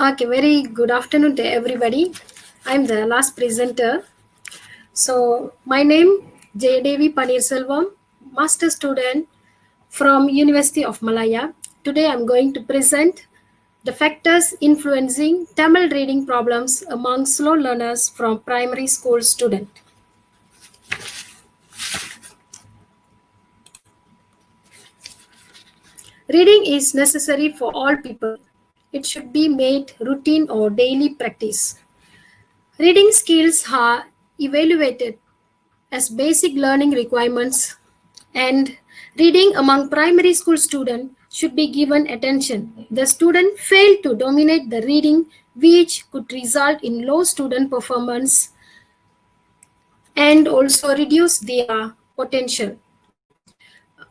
Okay, very good afternoon to everybody. I'm the last presenter. So, my name Jeyadevi Pannerselvam, master student from University of Malaya. Today, I'm going to present the factors influencing Tamil reading problems among slow learners from primary school student. Reading is necessary for all people. It should be made routine or daily practice. Reading skills are evaluated as basic learning requirements, and reading among primary school students should be given attention. The student failed to dominate the reading, which could result in low student performance and also reduce their potential.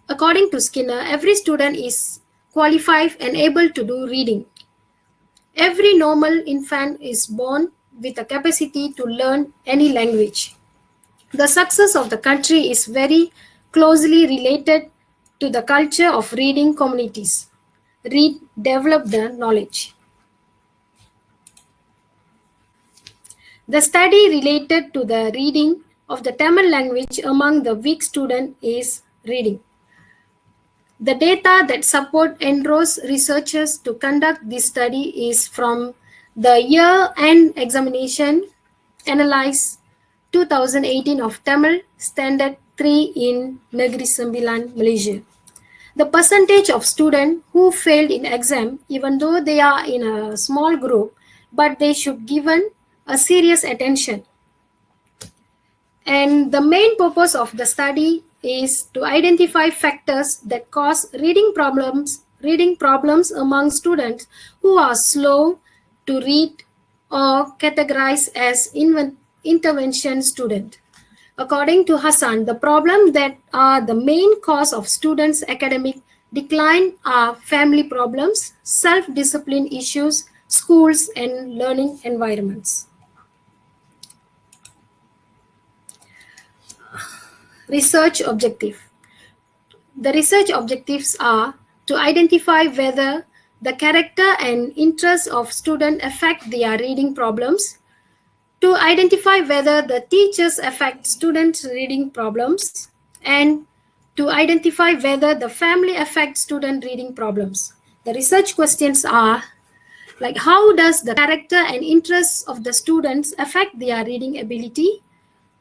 According to Skinner, every student is qualified and able to do reading. Every normal infant is born with a capacity to learn any language. The success of the country is very closely related to the culture of reading communities. Read, develop the knowledge. The study related to the reading of the Tamil language among the weak student is reading. The data that support NROS researchers to conduct this study is from the year-end examination analyzed 2018 of Tamil Standard 3 in Negeri Sembilan, Malaysia. The percentage of students who failed in exam, even though they are in a small group, but they should given a serious attention. And the main purpose of the study is to identify factors that cause reading problems among students who are slow to read or categorized as intervention student. According to Hassan, the problem that are the main cause of students' academic decline are family problems, self-discipline issues, schools, and learning environments. Research objective. The research objectives are to identify whether the character and interests of students affect their reading problems, to identify whether the teachers affect students' reading problems, and to identify whether the family affects student reading problems. The research questions are like, how does the character and interests of the students affect their reading ability?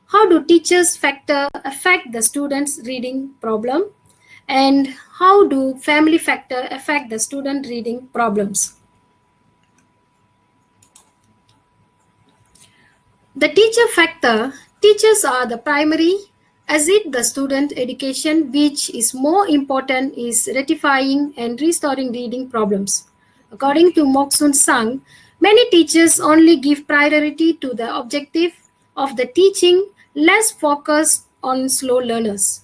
How do teachers factor affect the students' reading problem? And how do family factor affect the student reading problems? The teacher factor, teachers are the primary, as it the student education which is more important is rectifying and restoring reading problems. According to Moksun Sang, many teachers only give priority to the objective of the teaching, less focus on slow learners.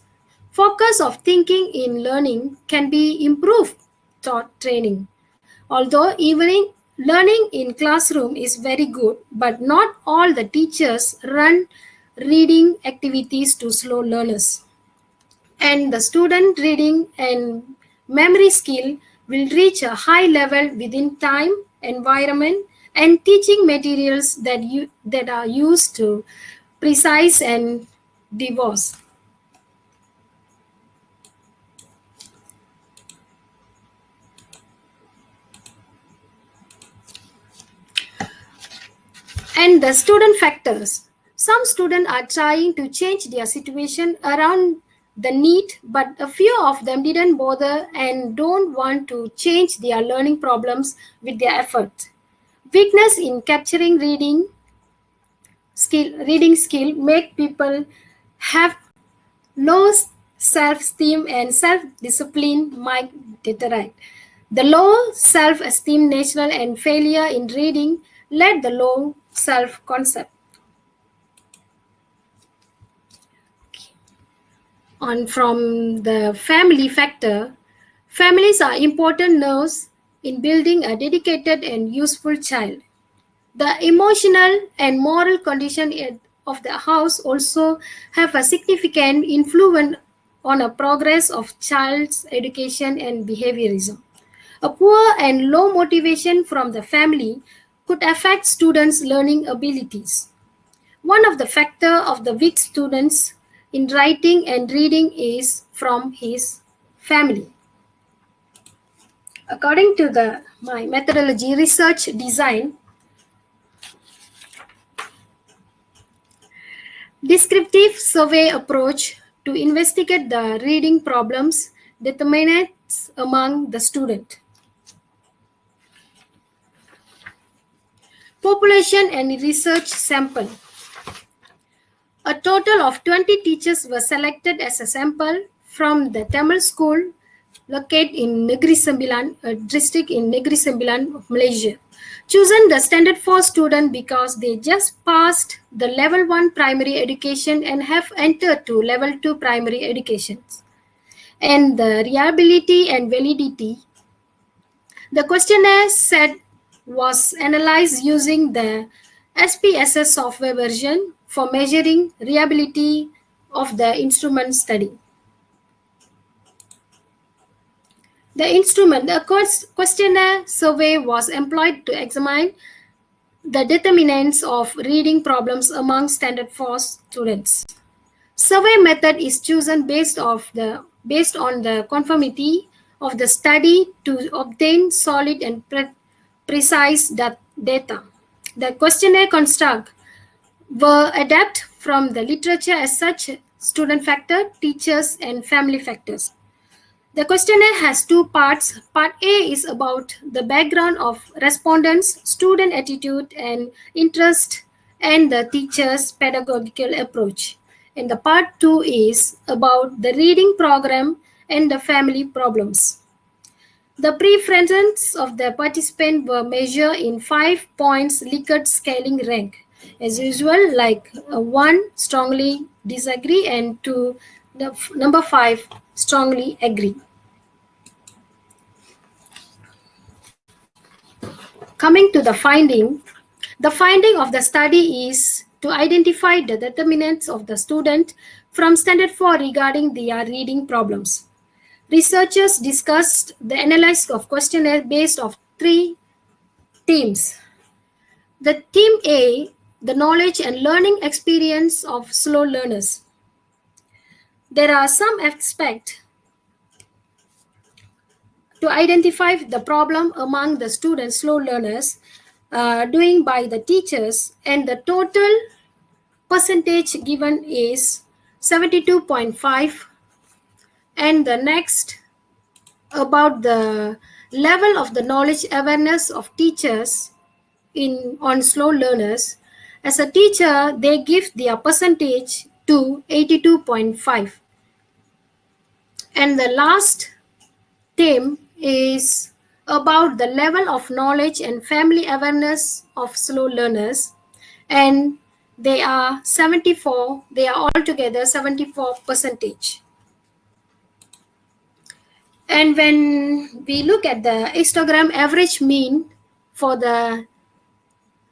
Focus of thinking in learning can be improved through training. Although learning in classroom is very good, but not all the teachers run reading activities to slow learners. And the student reading and memory skill will reach a high level within time, environment, and teaching materials that are used to precise and diverse. And the student factors. Some students are trying to change their situation around the need, but a few of them didn't bother and don't want to change their learning problems with their effort. Weakness in capturing reading skill make people have low self-esteem and self-discipline might deteriorate. The low self-esteem natural and failure in reading led the low self-concept. On from the family factor, families are important nerves in building a dedicated and useful child. The emotional and moral condition of the house also have a significant influence on a progress of child's education and behaviorism. A poor and low motivation from the family could affect students' learning abilities. One of the factor of the weak students in writing and reading is from his family. According to my methodology research design, descriptive survey approach to investigate the reading problems determinants among the student. Population and research sample. A total of 20 teachers were selected as a sample from the Tamil school located in Negri Sembilan, a district in Negri Sembilan, Malaysia. Chosen the standard 4 student because they just passed the level 1 primary education and have entered to level 2 primary education. And the reliability and validity. The questionnaire set was analyzed using the SPSS software version for measuring reliability of the instrument study. The questionnaire survey was employed to examine the determinants of reading problems among standard 4 students. Survey method is chosen based on the conformity of the study to obtain solid and precise data. The questionnaire construct were adapted from the literature as such student factor, teachers, and family factors. The questionnaire has two parts. Part A is about the background of respondents, student attitude and interest, and the teacher's pedagogical approach. And the part 2 is about the reading program and the family problems. The preferences of the participant were measured in 5 points Likert scaling rank. As usual, like 1 strongly disagree and 2 number 5 strongly agree. Coming to the finding of the study is to identify the determinants of the student from standard 4 regarding their reading problems. Researchers discussed the analysis of questionnaire based on 3 themes. The theme A, the knowledge and learning experience of slow learners. There are some aspects to identify the problem among the students, slow learners, doing by the teachers, and the total percentage given is 72.5. And the next about the level of the knowledge awareness of teachers on slow learners. As a teacher, they give their percentage to 82.5. And the last theme is about the level of knowledge and family awareness of slow learners, and they are altogether 74 percentage. And when we look at the histogram average mean for the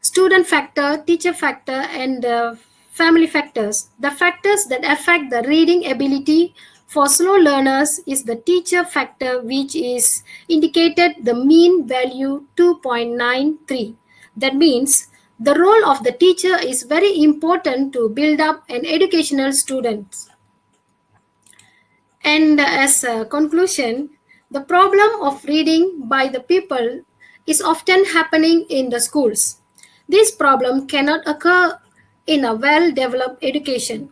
student factor, teacher factor, and family factors, the factors that affect the reading ability for slow learners is the teacher factor, which is indicated the mean value 2.93. That means the role of the teacher is very important to build up an educational student. And as a conclusion, the problem of reading by the people is often happening in the schools. This problem cannot occur in a well-developed education.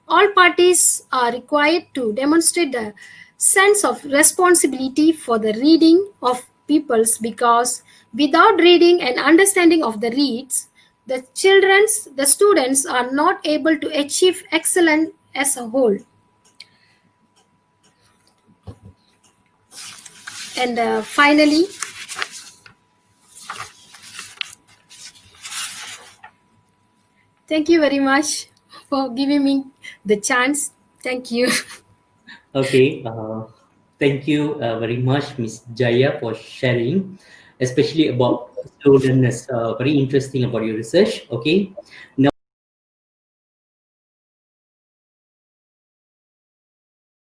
All parties are required to demonstrate the sense of responsibility for the reading of peoples, because without reading and understanding of the reads, the students are not able to achieve excellence as a whole. And finally, thank you very much for giving me the chance. Thank you. Okay, thank you very much, Miss Jaya, for sharing, especially about slow learners. Very interesting about your research. Okay, now